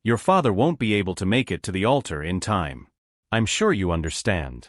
Your father won't be able to make it to the altar in time. I'm sure you understand.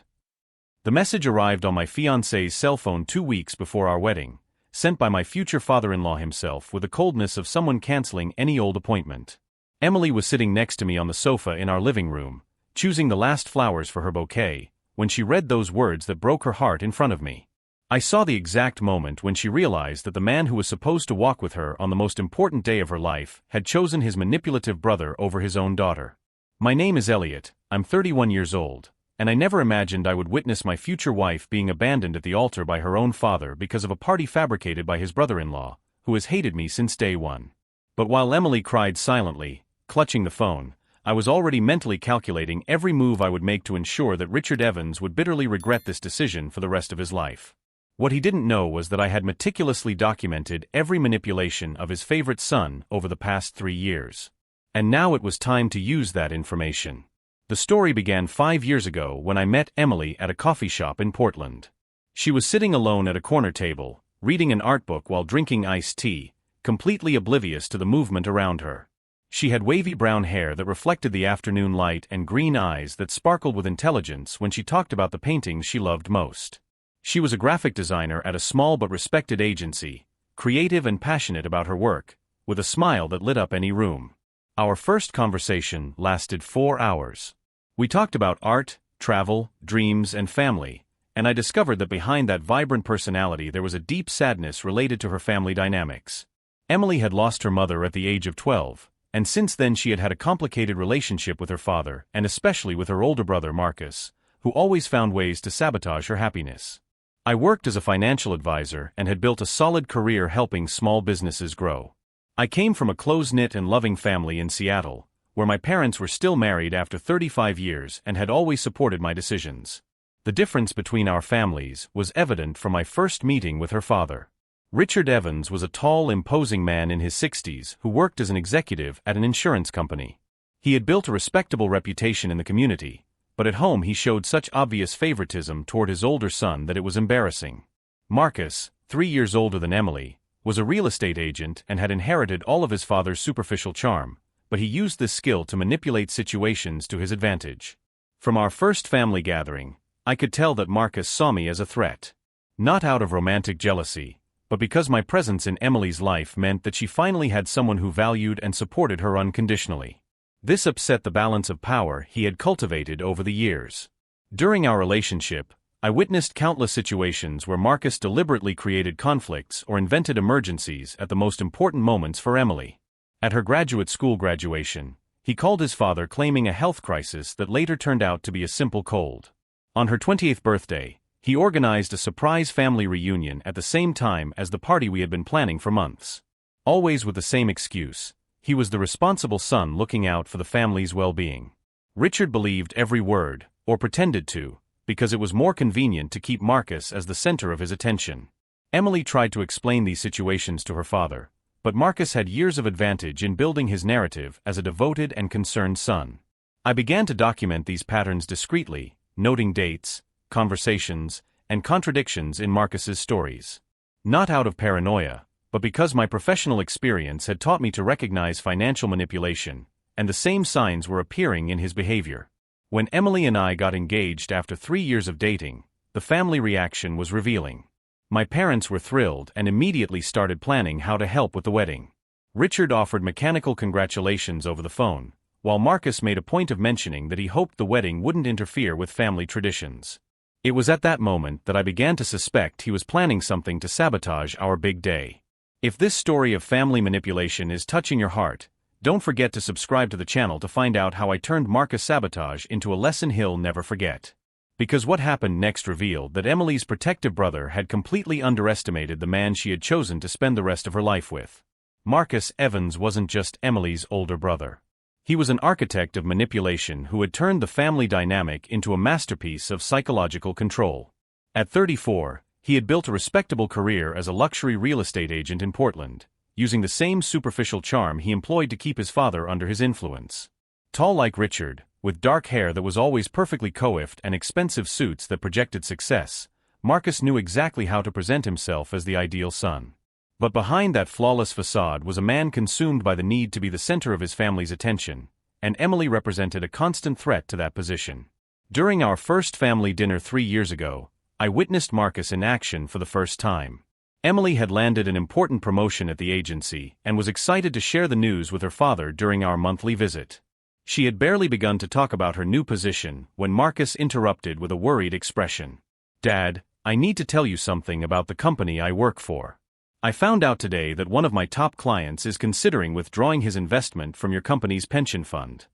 The message arrived on my fiancé's cell phone 2 weeks before our wedding, sent by my future father-in-law himself with the coldness of someone canceling any old appointment. Emily was sitting next to me on the sofa in our living room, choosing the last flowers for her bouquet, when she read those words that broke her heart in front of me. I saw the exact moment when she realized that the man who was supposed to walk with her on the most important day of her life had chosen his manipulative brother over his own daughter. My name is Elliot, I'm 31 years old, and I never imagined I would witness my future wife being abandoned at the altar by her own father because of a party fabricated by his brother-in-law, who has hated me since day one. But while Emily cried silently, clutching the phone, I was already mentally calculating every move I would make to ensure that Richard Evans would bitterly regret this decision for the rest of his life. What he didn't know was that I had meticulously documented every manipulation of his favorite son over the past 3 years. And now it was time to use that information. The story began 5 years ago when I met Emily at a coffee shop in Portland. She was sitting alone at a corner table, reading an art book while drinking iced tea, completely oblivious to the movement around her. She had wavy brown hair that reflected the afternoon light and green eyes that sparkled with intelligence when she talked about the paintings she loved most. She was a graphic designer at a small but respected agency, creative and passionate about her work, with a smile that lit up any room. Our first conversation lasted 4 hours. We talked about art, travel, dreams, and family, and I discovered that behind that vibrant personality there was a deep sadness related to her family dynamics. Emily had lost her mother at the age of 12, and since then she had had a complicated relationship with her father and especially with her older brother Marcus, who always found ways to sabotage her happiness. I worked as a financial advisor and had built a solid career helping small businesses grow. I came from a close-knit and loving family in Seattle, where my parents were still married after 35 years and had always supported my decisions. The difference between our families was evident from my first meeting with her father. Richard Evans was a tall, imposing man in his 60s who worked as an executive at an insurance company. He had built a respectable reputation in the community, but at home he showed such obvious favoritism toward his older son that it was embarrassing. Marcus, 3 years older than Emily, was a real estate agent and had inherited all of his father's superficial charm, but he used this skill to manipulate situations to his advantage. From our first family gathering, I could tell that Marcus saw me as a threat. Not out of romantic jealousy, but because my presence in Emily's life meant that she finally had someone who valued and supported her unconditionally. This upset the balance of power he had cultivated over the years. During our relationship, I witnessed countless situations where Marcus deliberately created conflicts or invented emergencies at the most important moments for Emily. At her graduate school graduation, he called his father claiming a health crisis that later turned out to be a simple cold. On her 20th birthday, he organized a surprise family reunion at the same time as the party we had been planning for months. Always with the same excuse: he was the responsible son looking out for the family's well-being. Richard believed every word, or pretended to, because it was more convenient to keep Marcus as the center of his attention. Emily tried to explain these situations to her father, but Marcus had years of advantage in building his narrative as a devoted and concerned son. I began to document these patterns discreetly, noting dates, conversations, and contradictions in Marcus's stories. Not out of paranoia, but because my professional experience had taught me to recognize financial manipulation, and the same signs were appearing in his behavior. When Emily and I got engaged after 3 years of dating, the family reaction was revealing. My parents were thrilled and immediately started planning how to help with the wedding. Richard offered mechanical congratulations over the phone, while Marcus made a point of mentioning that he hoped the wedding wouldn't interfere with family traditions. It was at that moment that I began to suspect he was planning something to sabotage our big day. If this story of family manipulation is touching your heart, don't forget to subscribe to the channel to find out how I turned Marcus' sabotage into a lesson he'll never forget. Because what happened next revealed that Emily's protective brother had completely underestimated the man she had chosen to spend the rest of her life with. Marcus Evans wasn't just Emily's older brother. He was an architect of manipulation who had turned the family dynamic into a masterpiece of psychological control. At 34, he had built a respectable career as a luxury real estate agent in Portland, using the same superficial charm he employed to keep his father under his influence. Tall like Richard, with dark hair that was always perfectly coiffed and expensive suits that projected success, Marcus knew exactly how to present himself as the ideal son. But behind that flawless facade was a man consumed by the need to be the center of his family's attention, and Emily represented a constant threat to that position. During our first family dinner 3 years ago, I witnessed Marcus in action for the first time. Emily had landed an important promotion at the agency and was excited to share the news with her father during our monthly visit. She had barely begun to talk about her new position when Marcus interrupted with a worried expression. "Dad, I need to tell you something about the company I work for. I found out today that one of my top clients is considering withdrawing his investment from your company's pension fund."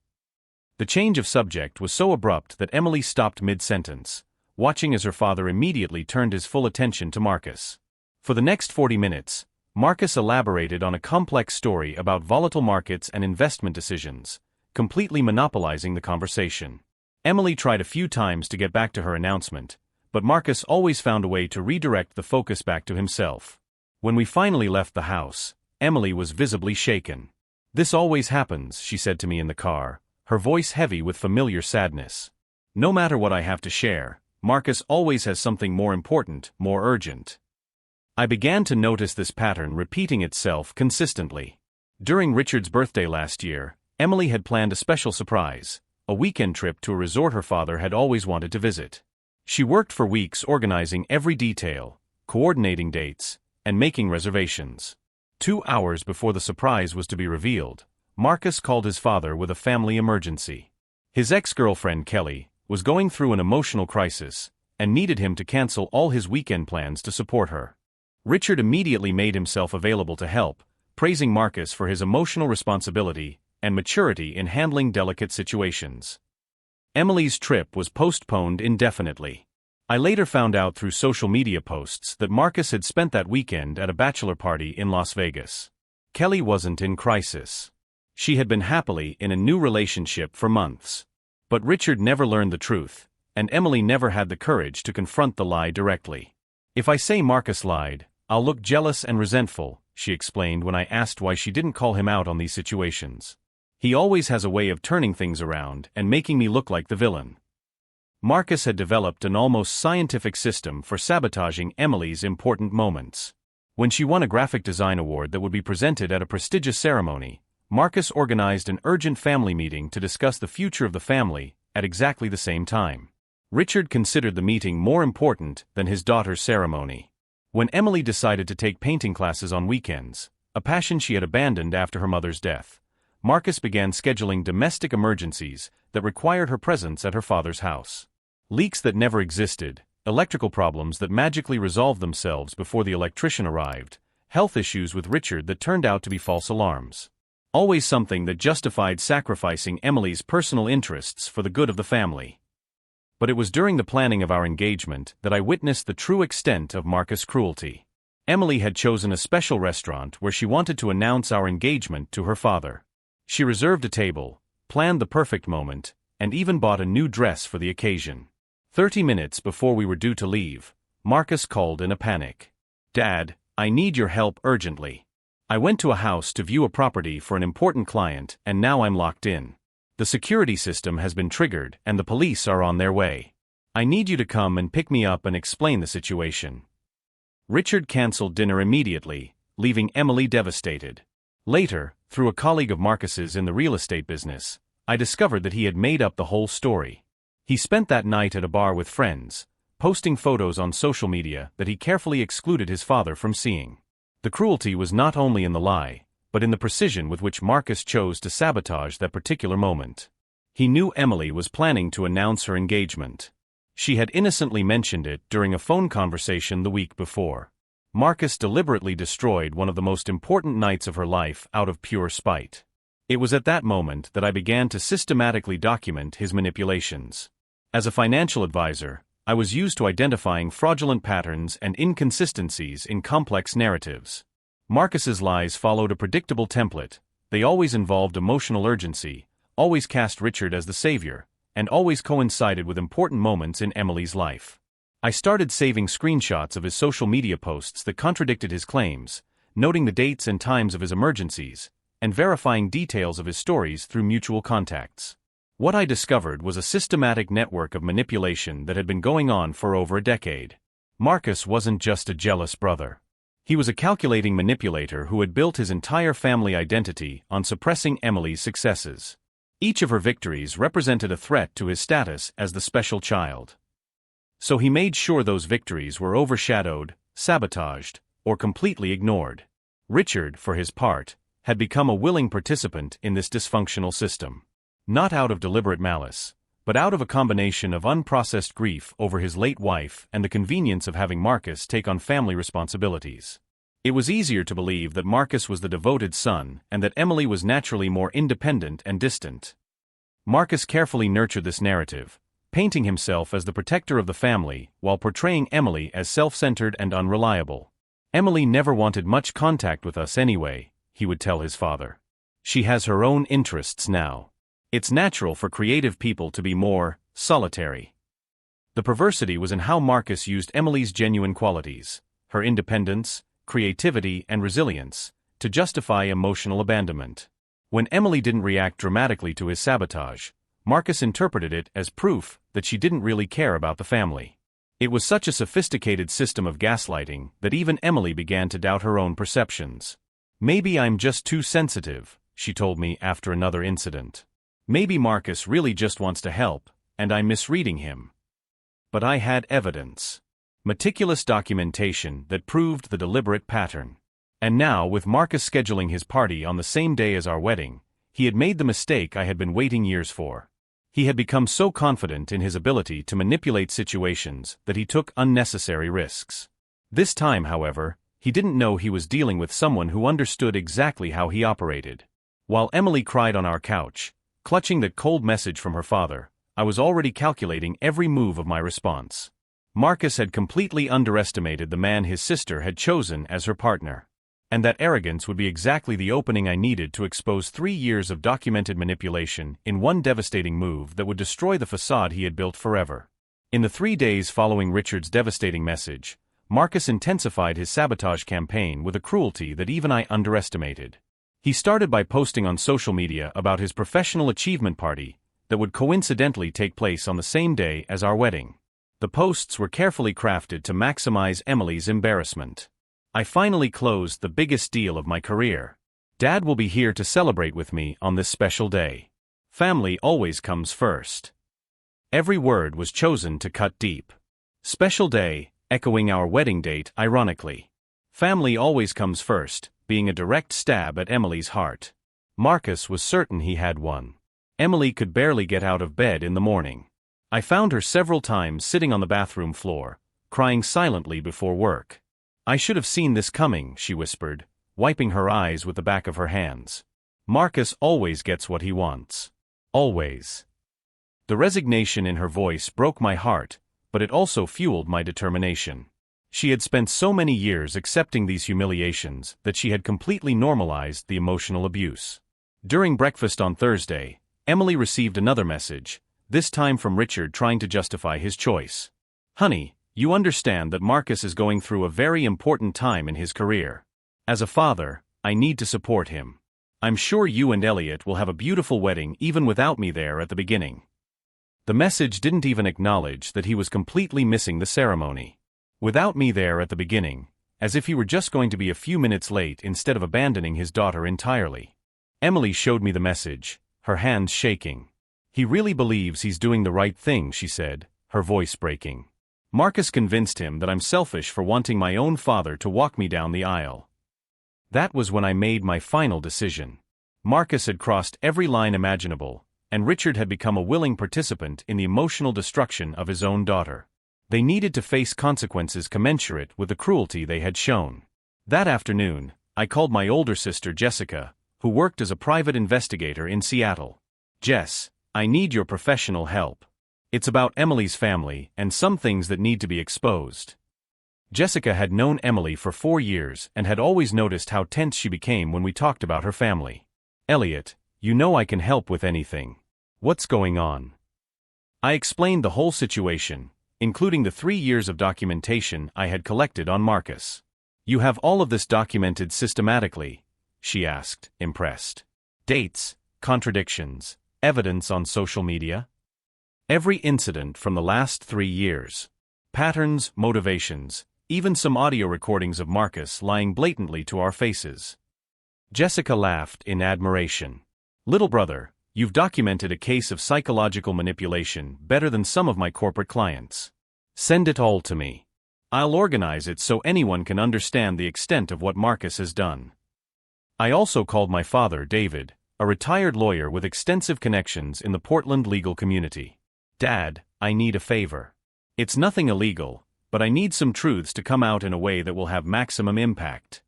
The change of subject was so abrupt that Emily stopped mid-sentence, watching as her father immediately turned his full attention to Marcus. For the next 40 minutes, Marcus elaborated on a complex story about volatile markets and investment decisions, completely monopolizing the conversation. Emily tried a few times to get back to her announcement, but Marcus always found a way to redirect the focus back to himself. When we finally left the house, Emily was visibly shaken. "This always happens," she said to me in the car, her voice heavy with familiar sadness. "No matter what I have to share, Marcus always has something more important, more urgent." I began to notice this pattern repeating itself consistently. During Richard's birthday last year, Emily had planned a special surprise, a weekend trip to a resort her father had always wanted to visit. She worked for weeks organizing every detail, coordinating dates, and making reservations. 2 hours before the surprise was to be revealed, Marcus called his father with a family emergency. His ex-girlfriend Kelly was going through an emotional crisis and needed him to cancel all his weekend plans to support her. Richard immediately made himself available to help, praising Marcus for his emotional responsibility and maturity in handling delicate situations. Emily's trip was postponed indefinitely. I later found out through social media posts that Marcus had spent that weekend at a bachelor party in Las Vegas. Kelly wasn't in crisis. She had been happily in a new relationship for months. But Richard never learned the truth, and Emily never had the courage to confront the lie directly. "If I say Marcus lied, I'll look jealous and resentful," she explained when I asked why she didn't call him out on these situations. "He always has a way of turning things around and making me look like the villain." Marcus had developed an almost scientific system for sabotaging Emily's important moments. When she won a graphic design award that would be presented at a prestigious ceremony, Marcus organized an urgent family meeting to discuss the future of the family at exactly the same time. Richard considered the meeting more important than his daughter's ceremony. When Emily decided to take painting classes on weekends, a passion she had abandoned after her mother's death, Marcus began scheduling domestic emergencies that required her presence at her father's house. Leaks that never existed, electrical problems that magically resolved themselves before the electrician arrived, health issues with Richard that turned out to be false alarms. Always something that justified sacrificing Emily's personal interests for the good of the family. But it was during the planning of our engagement that I witnessed the true extent of Marcus' cruelty. Emily had chosen a special restaurant where she wanted to announce our engagement to her father. She reserved a table, planned the perfect moment, and even bought a new dress for the occasion. 30 minutes before we were due to leave, Marcus called in a panic. "Dad, I need your help urgently. I went to a house to view a property for an important client and now I'm locked in. The security system has been triggered and the police are on their way. I need you to come and pick me up and explain the situation." Richard canceled dinner immediately, leaving Emily devastated. Later, through a colleague of Marcus's in the real estate business, I discovered that he had made up the whole story. He spent that night at a bar with friends, posting photos on social media that he carefully excluded his father from seeing. The cruelty was not only in the lie, but in the precision with which Marcus chose to sabotage that particular moment. He knew Emily was planning to announce her engagement. She had innocently mentioned it during a phone conversation the week before. Marcus deliberately destroyed one of the most important nights of her life out of pure spite. It was at that moment that I began to systematically document his manipulations. As a financial advisor, I was used to identifying fraudulent patterns and inconsistencies in complex narratives. Marcus's lies followed a predictable template. They always involved emotional urgency, always cast Richard as the savior, and always coincided with important moments in Emily's life. I started saving screenshots of his social media posts that contradicted his claims, noting the dates and times of his emergencies, and verifying details of his stories through mutual contacts. What I discovered was a systematic network of manipulation that had been going on for over a decade. Marcus wasn't just a jealous brother. He was a calculating manipulator who had built his entire family identity on suppressing Emily's successes. Each of her victories represented a threat to his status as the special child. So he made sure those victories were overshadowed, sabotaged, or completely ignored. Richard, for his part, had become a willing participant in this dysfunctional system. Not out of deliberate malice, but out of a combination of unprocessed grief over his late wife and the convenience of having Marcus take on family responsibilities. It was easier to believe that Marcus was the devoted son and that Emily was naturally more independent and distant. Marcus carefully nurtured this narrative, painting himself as the protector of the family while portraying Emily as self-centered and unreliable. Emily never wanted much contact with us anyway, he would tell his father. She has her own interests now. It's natural for creative people to be more solitary. The perversity was in how Marcus used Emily's genuine qualities, her independence, creativity, and resilience, to justify emotional abandonment. When Emily didn't react dramatically to his sabotage, Marcus interpreted it as proof that she didn't really care about the family. It was such a sophisticated system of gaslighting that even Emily began to doubt her own perceptions. "Maybe I'm just too sensitive," she told me after another incident. "Maybe Marcus really just wants to help, and I'm misreading him." But I had evidence. Meticulous documentation that proved the deliberate pattern. And now, with Marcus scheduling his party on the same day as our wedding, he had made the mistake I had been waiting years for. He had become so confident in his ability to manipulate situations that he took unnecessary risks. This time, however, he didn't know he was dealing with someone who understood exactly how he operated. While Emily cried on our couch, clutching that cold message from her father, I was already calculating every move of my response. Marcus had completely underestimated the man his sister had chosen as her partner. And that arrogance would be exactly the opening I needed to expose 3 years of documented manipulation in one devastating move that would destroy the facade he had built forever. In the 3 days following Richard's devastating message, Marcus intensified his sabotage campaign with a cruelty that even I underestimated. He started by posting on social media about his professional achievement party that would coincidentally take place on the same day as our wedding. The posts were carefully crafted to maximize Emily's embarrassment. I finally closed the biggest deal of my career. Dad will be here to celebrate with me on this special day. Family always comes first. Every word was chosen to cut deep. Special day, echoing our wedding date ironically. Family always comes first, being a direct stab at Emily's heart. Marcus was certain he had one. Emily could barely get out of bed in the morning. I found her several times sitting on the bathroom floor, crying silently before work. "I should have seen this coming," she whispered, wiping her eyes with the back of her hands. "Marcus always gets what he wants. Always." The resignation in her voice broke my heart, but it also fueled my determination. She had spent so many years accepting these humiliations that she had completely normalized the emotional abuse. During breakfast on Thursday, Emily received another message, this time from Richard trying to justify his choice. "Honey, you understand that Marcus is going through a very important time in his career. As a father, I need to support him. I'm sure you and Elliot will have a beautiful wedding even without me there at the beginning." The message didn't even acknowledge that he was completely missing the ceremony. Without me there at the beginning, as if he were just going to be a few minutes late instead of abandoning his daughter entirely. Emily showed me the message, her hands shaking. "He really believes he's doing the right thing," she said, her voice breaking. "Marcus convinced him that I'm selfish for wanting my own father to walk me down the aisle." That was when I made my final decision. Marcus had crossed every line imaginable, and Richard had become a willing participant in the emotional destruction of his own daughter. They needed to face consequences commensurate with the cruelty they had shown. That afternoon, I called my older sister Jessica, who worked as a private investigator in Seattle. "Jess, I need your professional help. It's about Emily's family and some things that need to be exposed." Jessica had known Emily for 4 years and had always noticed how tense she became when we talked about her family. "Elliot, you know I can help with anything. What's going on?" I explained the whole situation, including the 3 years of documentation I had collected on Marcus. "You have all of this documented systematically?" she asked, impressed. "Dates, contradictions, evidence on social media?" "Every incident from the last 3 years. Patterns, motivations, even some audio recordings of Marcus lying blatantly to our faces." Jessica laughed in admiration. "Little brother, You've documented a case of psychological manipulation better than some of my corporate clients. Send it all to me. I'll organize it so anyone can understand the extent of what Marcus has done. I also called my father, David, a retired lawyer with extensive connections in the Portland legal community. Dad, I need a favor. It's nothing illegal, but I need some truths to come out in a way that will have maximum impact.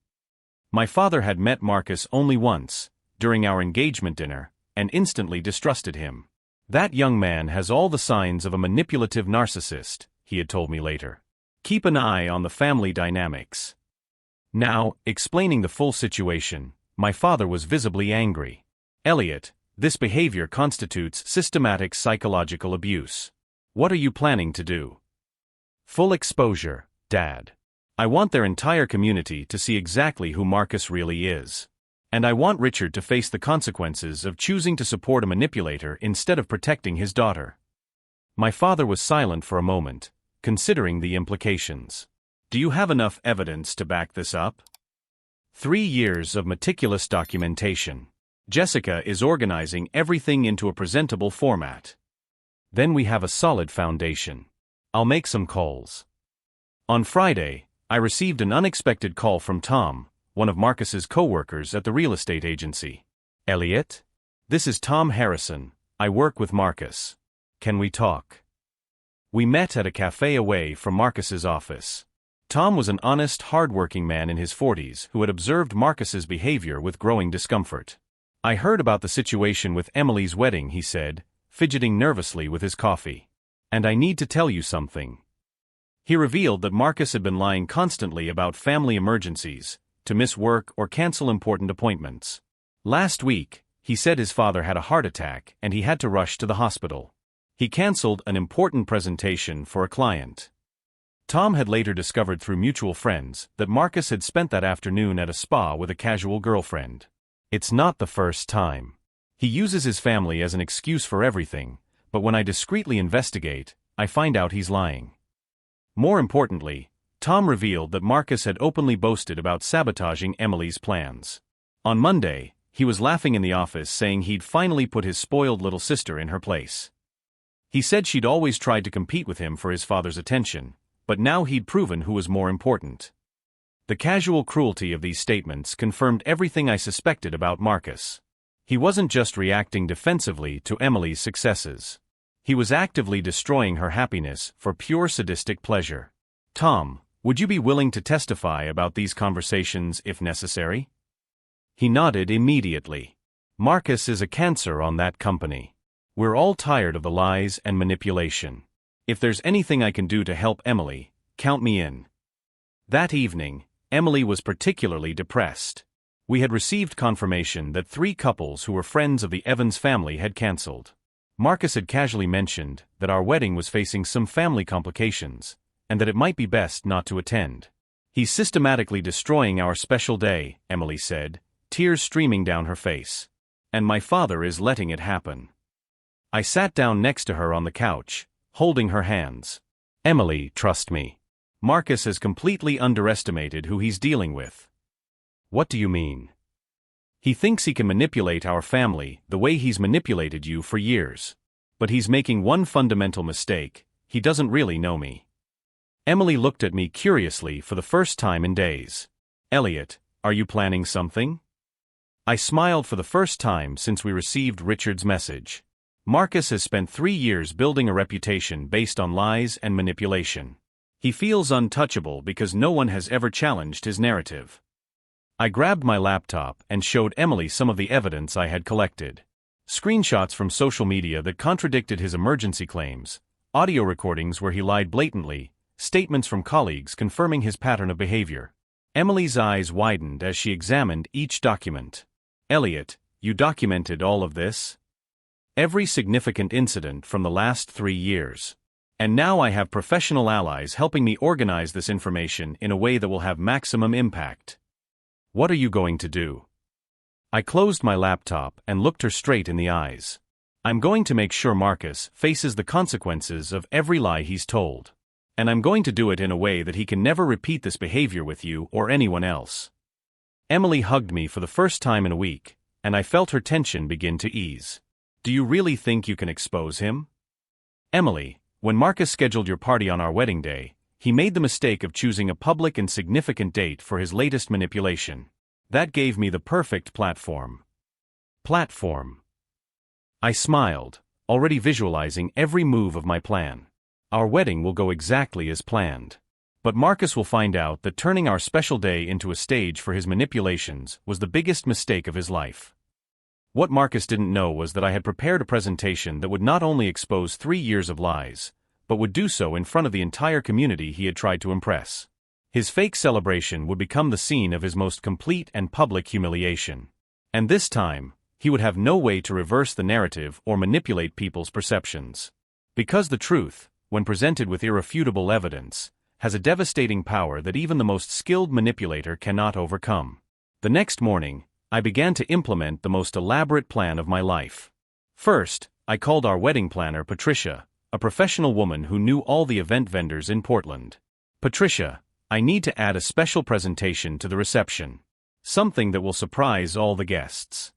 My father had met Marcus only once, during our engagement dinner, and instantly distrusted him. That young man has all the signs of a manipulative narcissist, he had told me later. Keep an eye on the family dynamics. Now, explaining the full situation, my father was visibly angry. Elliot, this behavior constitutes systematic psychological abuse. What are you planning to do? Full exposure, Dad. I want their entire community to see exactly who Marcus really is. And I want Richard to face the consequences of choosing to support a manipulator instead of protecting his daughter. My father was silent for a moment, considering the implications. Do you have enough evidence to back this up? 3 years of meticulous documentation. Jessica is organizing everything into a presentable format. Then we have a solid foundation. I'll make some calls. On Friday, I received an unexpected call from Tom, one of Marcus's co-workers at the real estate agency. Elliot? This is Tom Harrison. I work with Marcus. Can we talk? We met at a cafe away from Marcus's office. Tom was an honest, hard-working man in his 40s who had observed Marcus's behavior with growing discomfort. I heard about the situation with Emily's wedding, he said, fidgeting nervously with his coffee. And I need to tell you something. He revealed that Marcus had been lying constantly about family emergencies, to miss work or cancel important appointments. Last week, he said his father had a heart attack and he had to rush to the hospital. He canceled an important presentation for a client. Tom had later discovered through mutual friends that Marcus had spent that afternoon at a spa with a casual girlfriend. It's not the first time. He uses his family as an excuse for everything, but when I discreetly investigate, I find out he's lying. More importantly, Tom revealed that Marcus had openly boasted about sabotaging Emily's plans. On Monday, he was laughing in the office saying he'd finally put his spoiled little sister in her place. He said she'd always tried to compete with him for his father's attention, but now he'd proven who was more important. The casual cruelty of these statements confirmed everything I suspected about Marcus. He wasn't just reacting defensively to Emily's successes. He was actively destroying her happiness for pure sadistic pleasure. Tom, would you be willing to testify about these conversations if necessary? He nodded immediately. Marcus is a cancer on that company. We're all tired of the lies and manipulation. If there's anything I can do to help Emily, count me in. That evening, Emily was particularly depressed. We had received confirmation that 3 couples who were friends of the Evans family had canceled. Marcus had casually mentioned that our wedding was facing some family complications, and that it might be best not to attend. He's systematically destroying our special day, Emily said, tears streaming down her face. And my father is letting it happen. I sat down next to her on the couch, holding her hands. Emily, trust me. Marcus has completely underestimated who he's dealing with. What do you mean? He thinks he can manipulate our family the way he's manipulated you for years. But he's making one fundamental mistake: he doesn't really know me. Emily looked at me curiously for the first time in days. Elliot, are you planning something? I smiled for the first time since we received Richard's message. Marcus has spent 3 years building a reputation based on lies and manipulation. He feels untouchable because no one has ever challenged his narrative. I grabbed my laptop and showed Emily some of the evidence I had collected. Screenshots from social media that contradicted his emergency claims, audio recordings where he lied blatantly, statements from colleagues confirming his pattern of behavior. Emily's eyes widened as she examined each document. Elliot, you documented all of this? Every significant incident from the last 3 years. And now I have professional allies helping me organize this information in a way that will have maximum impact. What are you going to do? I closed my laptop and looked her straight in the eyes. I'm going to make sure Marcus faces the consequences of every lie he's told. And I'm going to do it in a way that he can never repeat this behavior with you or anyone else. Emily hugged me for the first time in a week, and I felt her tension begin to ease. Do you really think you can expose him? Emily, when Marcus scheduled your party on our wedding day, he made the mistake of choosing a public and significant date for his latest manipulation. That gave me the perfect platform. Platform. I smiled, already visualizing every move of my plan. Our wedding will go exactly as planned. But Marcus will find out that turning our special day into a stage for his manipulations was the biggest mistake of his life. What Marcus didn't know was that I had prepared a presentation that would not only expose 3 years of lies, but would do so in front of the entire community he had tried to impress. His fake celebration would become the scene of his most complete and public humiliation. And this time, he would have no way to reverse the narrative or manipulate people's perceptions. Because the truth, when presented with irrefutable evidence, has a devastating power that even the most skilled manipulator cannot overcome. The next morning, I began to implement the most elaborate plan of my life. First, I called our wedding planner Patricia, a professional woman who knew all the event vendors in Portland. Patricia, I need to add a special presentation to the reception. Something that will surprise all the guests.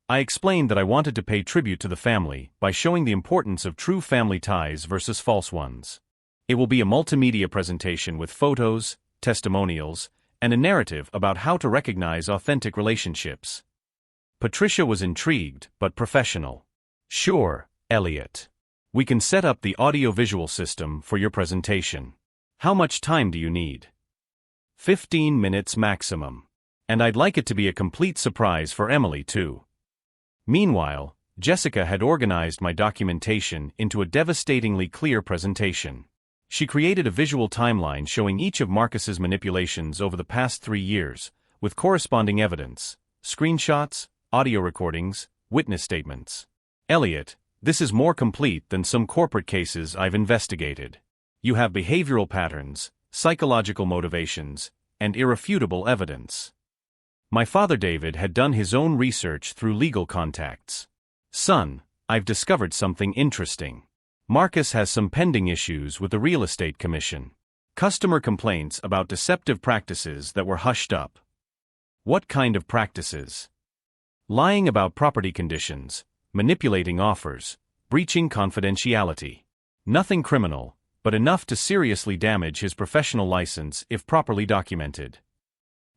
I explained that I wanted to pay tribute to the family by showing the importance of true family ties versus false ones. It will be a multimedia presentation with photos, testimonials, and a narrative about how to recognize authentic relationships. Patricia was intrigued but professional. Sure, Elliot. We can set up the audio-visual system for your presentation. How much time do you need? 15 minutes maximum. And I'd like it to be a complete surprise for Emily too. Meanwhile, Jessica had organized my documentation into a devastatingly clear presentation. She created a visual timeline showing each of Marcus's manipulations over the past 3 years, with corresponding evidence, screenshots, audio recordings, witness statements. Elliot, this is more complete than some corporate cases I've investigated. You have behavioral patterns, psychological motivations, and irrefutable evidence. My father David had done his own research through legal contacts. Son, I've discovered something interesting. Marcus has some pending issues with the Real Estate Commission. Customer complaints about deceptive practices that were hushed up. What kind of practices? Lying about property conditions, manipulating offers, breaching confidentiality. Nothing criminal, but enough to seriously damage his professional license if properly documented.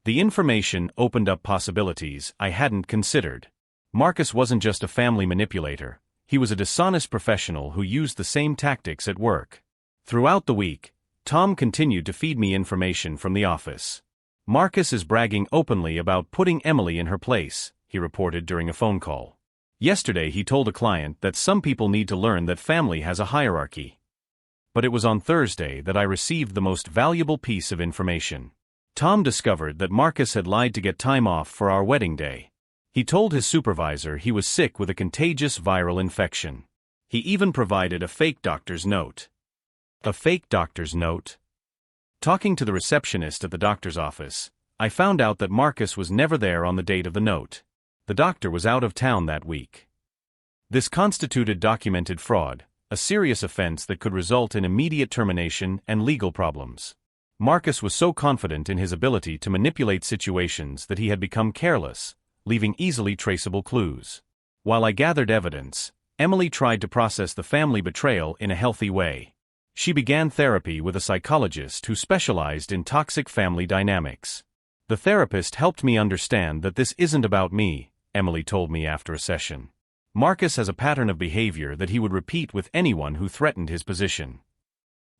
The information opened up possibilities I hadn't considered. Marcus wasn't just a family manipulator. He was a dishonest professional who used the same tactics at work. Throughout the week, Tom continued to feed me information from the office. Marcus is bragging openly about putting Emily in her place, he reported during a phone call. Yesterday he told a client that some people need to learn that family has a hierarchy. But it was on Thursday that I received the most valuable piece of information. Tom discovered that Marcus had lied to get time off for our wedding day. He told his supervisor he was sick with a contagious viral infection. He even provided a fake doctor's note. A fake doctor's note? Talking to the receptionist at the doctor's office, I found out that Marcus was never there on the date of the note. The doctor was out of town that week. This constituted documented fraud, a serious offense that could result in immediate termination and legal problems. Marcus was so confident in his ability to manipulate situations that he had become careless, leaving easily traceable clues. While I gathered evidence, Emily tried to process the family betrayal in a healthy way. She began therapy with a psychologist who specialized in toxic family dynamics. The therapist helped me understand that this isn't about me, Emily told me after a session. Marcus has a pattern of behavior that he would repeat with anyone who threatened his position.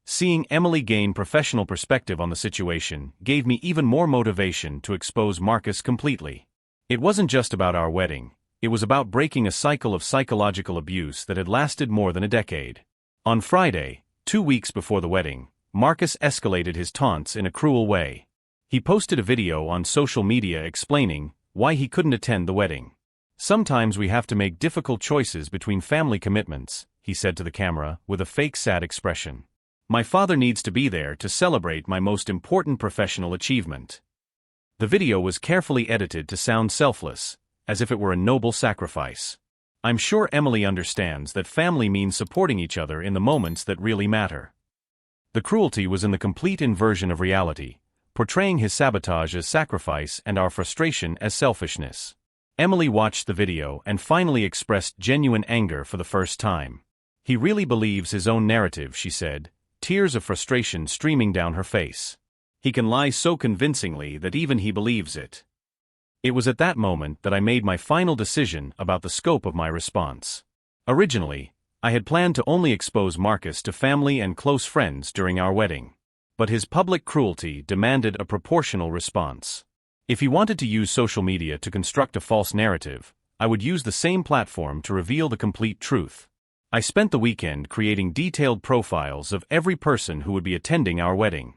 Seeing Emily gain professional perspective on the situation gave me even more motivation to expose Marcus completely. It wasn't just about our wedding, it was about breaking a cycle of psychological abuse that had lasted more than a decade. On Friday, 2 weeks before the wedding, Marcus escalated his taunts in a cruel way. He posted a video on social media explaining why he couldn't attend the wedding. Sometimes we have to make difficult choices between family commitments, he said to the camera with a fake sad expression. My father needs to be there to celebrate my most important professional achievement. The video was carefully edited to sound selfless, as if it were a noble sacrifice. I'm sure Emily understands that family means supporting each other in the moments that really matter. The cruelty was in the complete inversion of reality, portraying his sabotage as sacrifice and our frustration as selfishness. Emily watched the video and finally expressed genuine anger for the first time. "He really believes his own narrative," she said, tears of frustration streaming down her face. "He can lie so convincingly that even he believes it." It was at that moment that I made my final decision about the scope of my response. Originally, I had planned to only expose Marcus to family and close friends during our wedding. But his public cruelty demanded a proportional response. If he wanted to use social media to construct a false narrative, I would use the same platform to reveal the complete truth. I spent the weekend creating detailed profiles of every person who would be attending our wedding.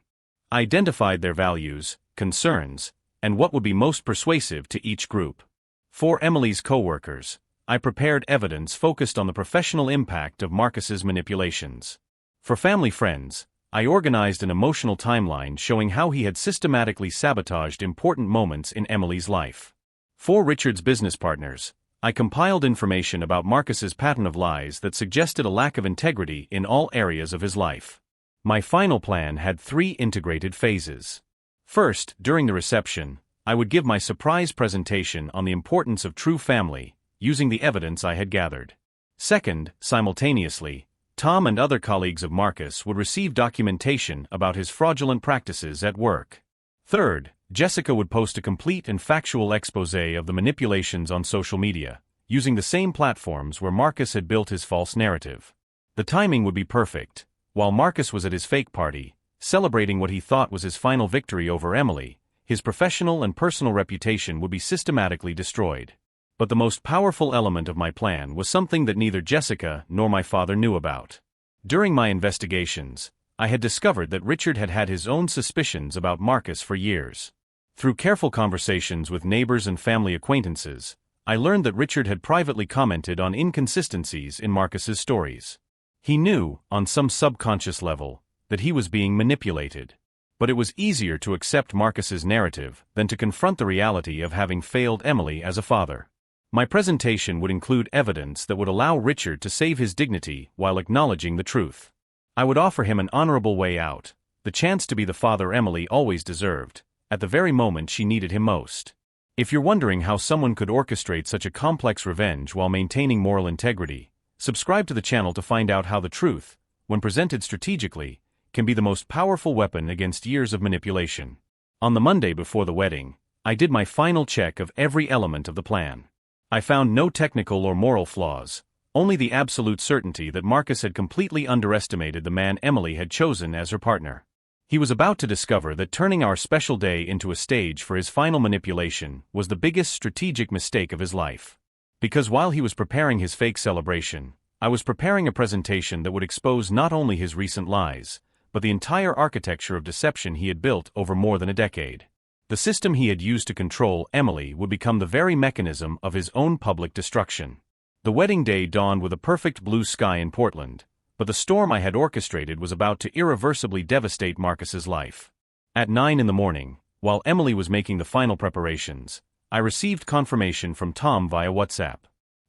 I identified their values, concerns, and what would be most persuasive to each group. For Emily's co-workers, I prepared evidence focused on the professional impact of Marcus's manipulations. For family friends, I organized an emotional timeline showing how he had systematically sabotaged important moments in Emily's life. For Richard's business partners, I compiled information about Marcus's pattern of lies that suggested a lack of integrity in all areas of his life. My final plan had 3 integrated phases. First, during the reception, I would give my surprise presentation on the importance of true family, using the evidence I had gathered. Second, simultaneously, Tom and other colleagues of Marcus would receive documentation about his fraudulent practices at work. Third, Jessica would post a complete and factual exposé of the manipulations on social media, using the same platforms where Marcus had built his false narrative. The timing would be perfect. While Marcus was at his fake party, celebrating what he thought was his final victory over Emily, his professional and personal reputation would be systematically destroyed. But the most powerful element of my plan was something that neither Jessica nor my father knew about. During my investigations, I had discovered that Richard had had his own suspicions about Marcus for years. Through careful conversations with neighbors and family acquaintances, I learned that Richard had privately commented on inconsistencies in Marcus's stories. He knew, on some subconscious level, that he was being manipulated. But it was easier to accept Marcus's narrative than to confront the reality of having failed Emily as a father. My presentation would include evidence that would allow Richard to save his dignity while acknowledging the truth. I would offer him an honorable way out, the chance to be the father Emily always deserved, at the very moment she needed him most. If you're wondering how someone could orchestrate such a complex revenge while maintaining moral integrity, subscribe to the channel to find out how the truth, when presented strategically, can be the most powerful weapon against years of manipulation. On the Monday before the wedding, I did my final check of every element of the plan. I found no technical or moral flaws, only the absolute certainty that Marcus had completely underestimated the man Emily had chosen as her partner. He was about to discover that turning our special day into a stage for his final manipulation was the biggest strategic mistake of his life. Because while he was preparing his fake celebration, I was preparing a presentation that would expose not only his recent lies, but the entire architecture of deception he had built over more than a decade. The system he had used to control Emily would become the very mechanism of his own public destruction. The wedding day dawned with a perfect blue sky in Portland, but the storm I had orchestrated was about to irreversibly devastate Marcus's life. At 9 in the morning, while Emily was making the final preparations, I received confirmation from Tom via WhatsApp.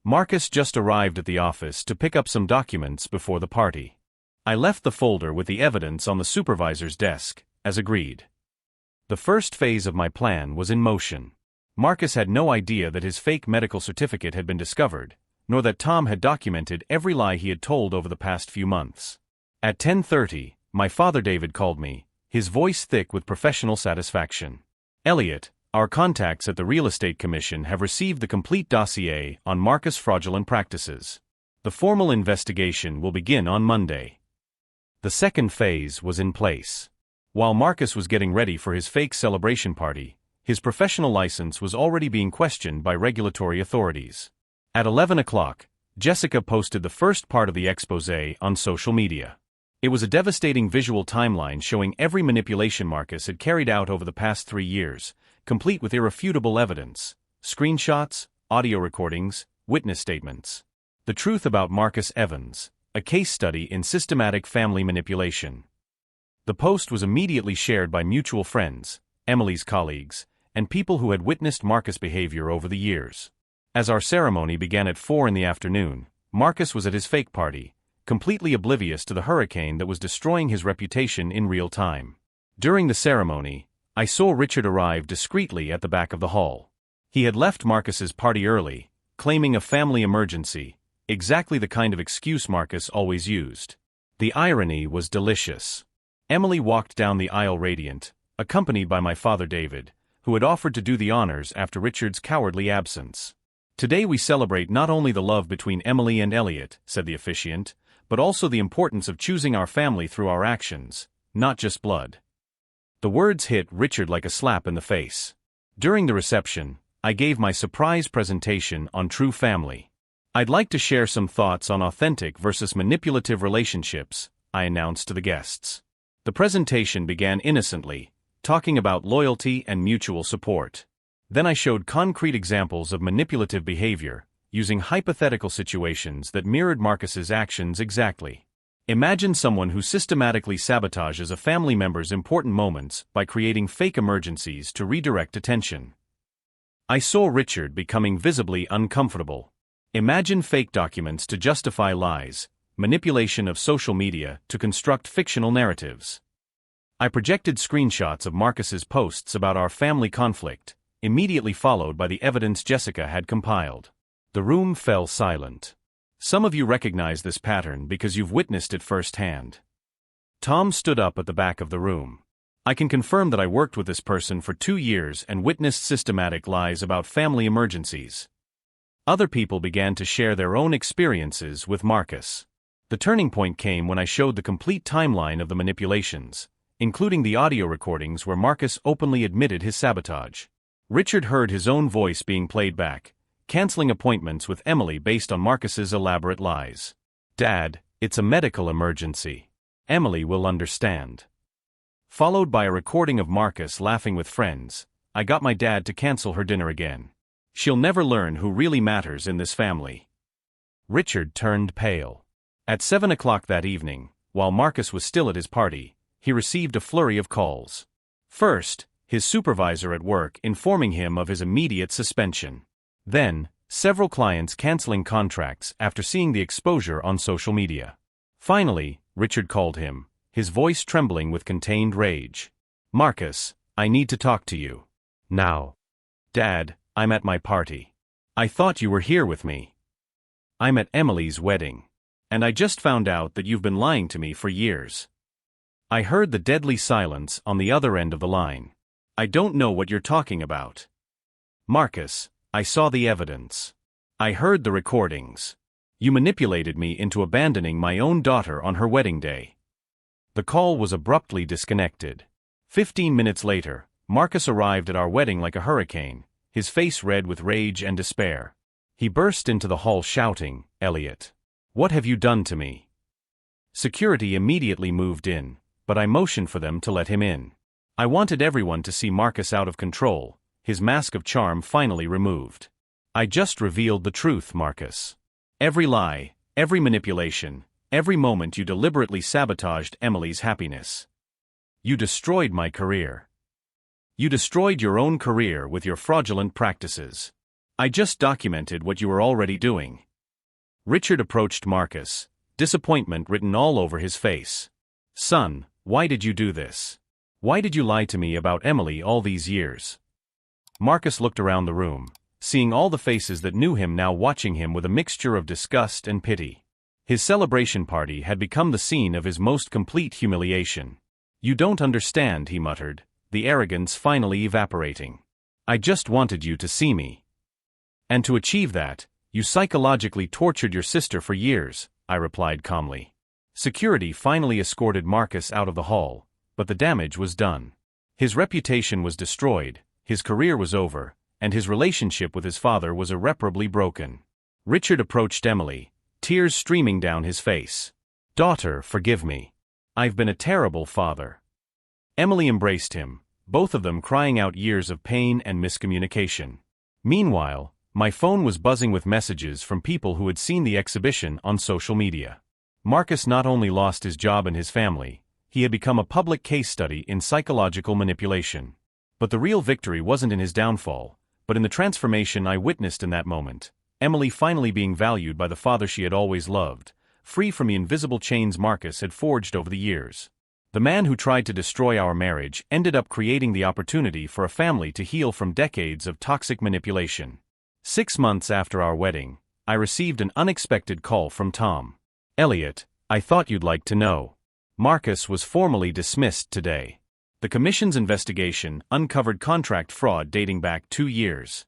Marcus just arrived at the office to pick up some documents before the party. I left the folder with the evidence on the supervisor's desk, as agreed. The first phase of my plan was in motion. Marcus had no idea that his fake medical certificate had been discovered, nor that Tom had documented every lie he had told over the past few months. At 10:30, my father David called me, his voice thick with professional satisfaction. "Elliot, our contacts at the Real Estate Commission have received the complete dossier on Marcus' fraudulent practices. The formal investigation will begin on Monday." The second phase was in place. While Marcus was getting ready for his fake celebration party, his professional license was already being questioned by regulatory authorities. At 11 o'clock, Jessica posted the first part of the exposé on social media. It was a devastating visual timeline showing every manipulation Marcus had carried out over the past 3 years, complete with irrefutable evidence, screenshots, audio recordings, witness statements. The truth about Marcus Evans, a case study in systematic family manipulation. The post was immediately shared by mutual friends, Emily's colleagues, and people who had witnessed Marcus' behavior over the years. As our ceremony began at 4 in the afternoon, Marcus was at his fake party, completely oblivious to the hurricane that was destroying his reputation in real time. During the ceremony, I saw Richard arrive discreetly at the back of the hall. He had left Marcus's party early, claiming a family emergency, exactly the kind of excuse Marcus always used. The irony was delicious. Emily walked down the aisle radiant, accompanied by my father David, who had offered to do the honors after Richard's cowardly absence. "Today we celebrate not only the love between Emily and Elliot," said the officiant, "but also the importance of choosing our family through our actions, not just blood." The words hit Richard like a slap in the face. During the reception, I gave my surprise presentation on true family. "I'd like to share some thoughts on authentic versus manipulative relationships," I announced to the guests. The presentation began innocently, talking about loyalty and mutual support. Then I showed concrete examples of manipulative behavior, using hypothetical situations that mirrored Marcus's actions exactly. Imagine someone who systematically sabotages a family member's important moments by creating fake emergencies to redirect attention. I saw Richard becoming visibly uncomfortable. Imagine fake documents to justify lies, manipulation of social media to construct fictional narratives. I projected screenshots of Marcus's posts about our family conflict, immediately followed by the evidence Jessica had compiled. The room fell silent. Some of you recognize this pattern because you've witnessed it firsthand. Tom stood up at the back of the room. "I can confirm that I worked with this person for 2 years and witnessed systematic lies about family emergencies." Other people began to share their own experiences with Marcus. The turning point came when I showed the complete timeline of the manipulations, including the audio recordings where Marcus openly admitted his sabotage. Richard heard his own voice being played back, canceling appointments with Emily based on Marcus's elaborate lies. "Dad, it's a medical emergency. Emily will understand." Followed by a recording of Marcus laughing with friends. "I got my dad to cancel her dinner again. She'll never learn who really matters in this family." Richard turned pale. At 7 o'clock that evening, while Marcus was still at his party, he received a flurry of calls. First, his supervisor at work informing him of his immediate suspension. Then, several clients canceling contracts after seeing the exposure on social media. Finally, Richard called him, his voice trembling with contained rage. "Marcus, I need to talk to you. Now." "Dad, I'm at my party. I thought you were here with me." "I'm at Emily's wedding. And I just found out that you've been lying to me for years." I heard the deadly silence on the other end of the line. "I don't know what you're talking about." "Marcus, I saw the evidence. I heard the recordings. You manipulated me into abandoning my own daughter on her wedding day." The call was abruptly disconnected. 15 minutes later, Marcus arrived at our wedding like a hurricane, his face red with rage and despair. He burst into the hall shouting, "Elliot, what have you done to me?" Security immediately moved in, but I motioned for them to let him in. I wanted everyone to see Marcus out of control, his mask of charm finally removed. "I just revealed the truth, Marcus. Every lie, every manipulation, every moment you deliberately sabotaged Emily's happiness. You destroyed my career. You destroyed your own career with your fraudulent practices. I just documented what you were already doing." Richard approached Marcus, disappointment written all over his face. "Son, why did you do this? Why did you lie to me about Emily all these years?" Marcus looked around the room, seeing all the faces that knew him now watching him with a mixture of disgust and pity. His celebration party had become the scene of his most complete humiliation. "You don't understand," he muttered, the arrogance finally evaporating. "I just wanted you to see me. And to achieve that, you psychologically tortured your sister for years," I replied calmly. Security finally escorted Marcus out of the hall, but the damage was done. His reputation was destroyed, his career was over, and his relationship with his father was irreparably broken. Richard approached Emily, tears streaming down his face. "Daughter, forgive me. I've been a terrible father." Emily embraced him, both of them crying out years of pain and miscommunication. Meanwhile, my phone was buzzing with messages from people who had seen the exhibition on social media. Marcus not only lost his job and his family, he had become a public case study in psychological manipulation. But the real victory wasn't in his downfall, but in the transformation I witnessed in that moment. Emily finally being valued by the father she had always loved, free from the invisible chains Marcus had forged over the years. The man who tried to destroy our marriage ended up creating the opportunity for a family to heal from decades of toxic manipulation. 6 months after our wedding, I received an unexpected call from Tom. "Elliot, I thought you'd like to know. Marcus was formally dismissed today. The Commission's investigation uncovered contract fraud dating back 2 years.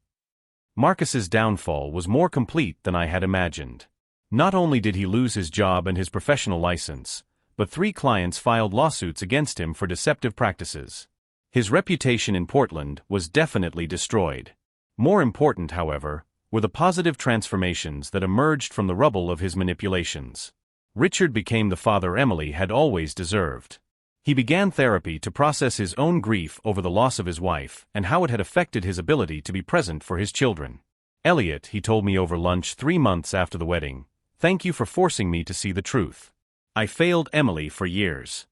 Marcus's downfall was more complete than I had imagined. Not only did he lose his job and his professional license, but 3 clients filed lawsuits against him for deceptive practices. His reputation in Portland was definitely destroyed. More important, however, were the positive transformations that emerged from the rubble of his manipulations. Richard became the father Emily had always deserved. He began therapy to process his own grief over the loss of his wife and how it had affected his ability to be present for his children. "Elliot," he told me over lunch 3 months after the wedding, "thank you for forcing me to see the truth. I failed Emily for years."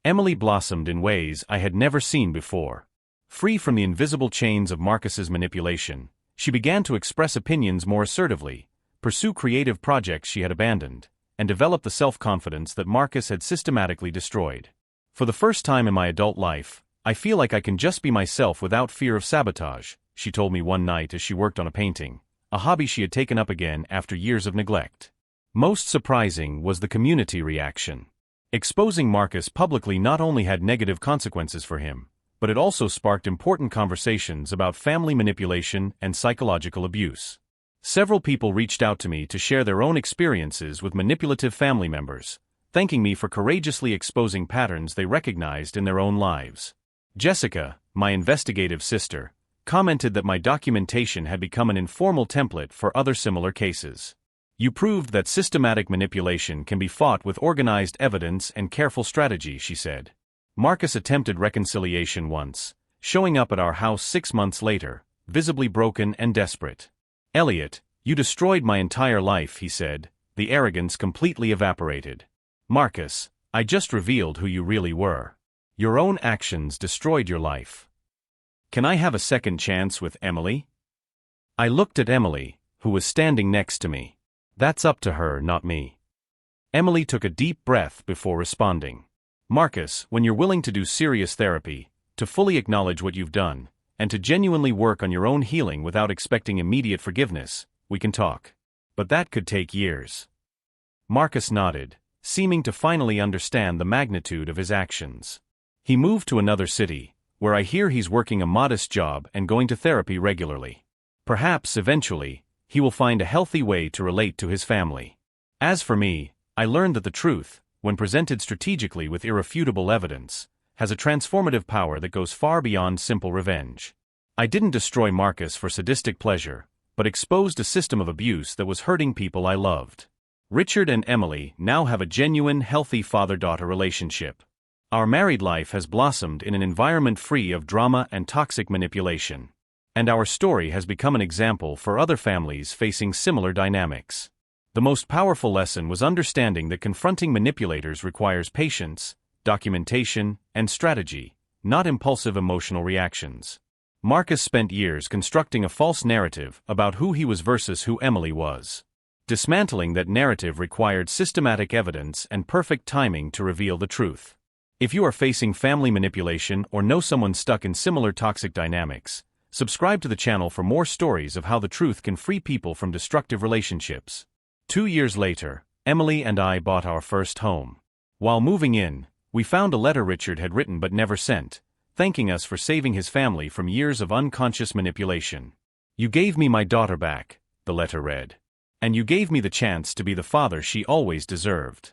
Emily blossomed in ways I had never seen before. Free from the invisible chains of Marcus's manipulation, she began to express opinions more assertively, pursue creative projects she had abandoned, and develop the self-confidence that Marcus had systematically destroyed. "For the first time in my adult life, I feel like I can just be myself without fear of sabotage," she told me one night as she worked on a painting, a hobby she had taken up again after years of neglect. Most surprising was the community reaction. Exposing Marcus publicly not only had negative consequences for him, but it also sparked important conversations about family manipulation and psychological abuse. Several people reached out to me to share their own experiences with manipulative family members, thanking me for courageously exposing patterns they recognized in their own lives. Jessica, my investigative sister, commented that my documentation had become an informal template for other similar cases. "You proved that systematic manipulation can be fought with organized evidence and careful strategy," she said. "Marcus attempted reconciliation once, showing up at our house 6 months later, visibly broken and desperate. 'Elliot, you destroyed my entire life,' he said, the arrogance completely evaporated. 'Marcus, I just revealed who you really were. Your own actions destroyed your life. Can I have a second chance with Emily?' I looked at Emily, who was standing next to me. That's up to her, not me." Emily took a deep breath before responding. "Marcus, when you're willing to do serious therapy, to fully acknowledge what you've done, and to genuinely work on your own healing without expecting immediate forgiveness, we can talk. But that could take years." Marcus nodded, seeming to finally understand the magnitude of his actions. He moved to another city, where I hear he's working a modest job and going to therapy regularly. Perhaps, eventually, he will find a healthy way to relate to his family. As for me, I learned that the truth, when presented strategically with irrefutable evidence, has a transformative power that goes far beyond simple revenge. I didn't destroy Marcus for sadistic pleasure, but exposed a system of abuse that was hurting people I loved. Richard and Emily now have a genuine, healthy father-daughter relationship. Our married life has blossomed in an environment free of drama and toxic manipulation. And our story has become an example for other families facing similar dynamics. The most powerful lesson was understanding that confronting manipulators requires patience, documentation, and strategy, not impulsive emotional reactions. Marcus spent years constructing a false narrative about who he was versus who Emily was. Dismantling that narrative required systematic evidence and perfect timing to reveal the truth. If you are facing family manipulation or know someone stuck in similar toxic dynamics, subscribe to the channel for more stories of how the truth can free people from destructive relationships. 2 years later, Emily and I bought our first home. While moving in, we found a letter Richard had written but never sent, thanking us for saving his family from years of unconscious manipulation. "You gave me my daughter back," the letter read. "And you gave me the chance to be the father she always deserved."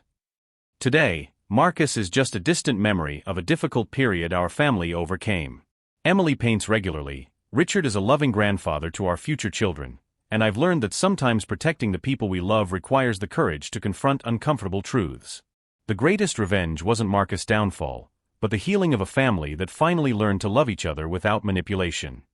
Today, Marcus is just a distant memory of a difficult period our family overcame. Emily paints regularly. Richard is a loving grandfather to our future children, and I've learned that sometimes protecting the people we love requires the courage to confront uncomfortable truths. The greatest revenge wasn't Marcus' downfall, but the healing of a family that finally learned to love each other without manipulation.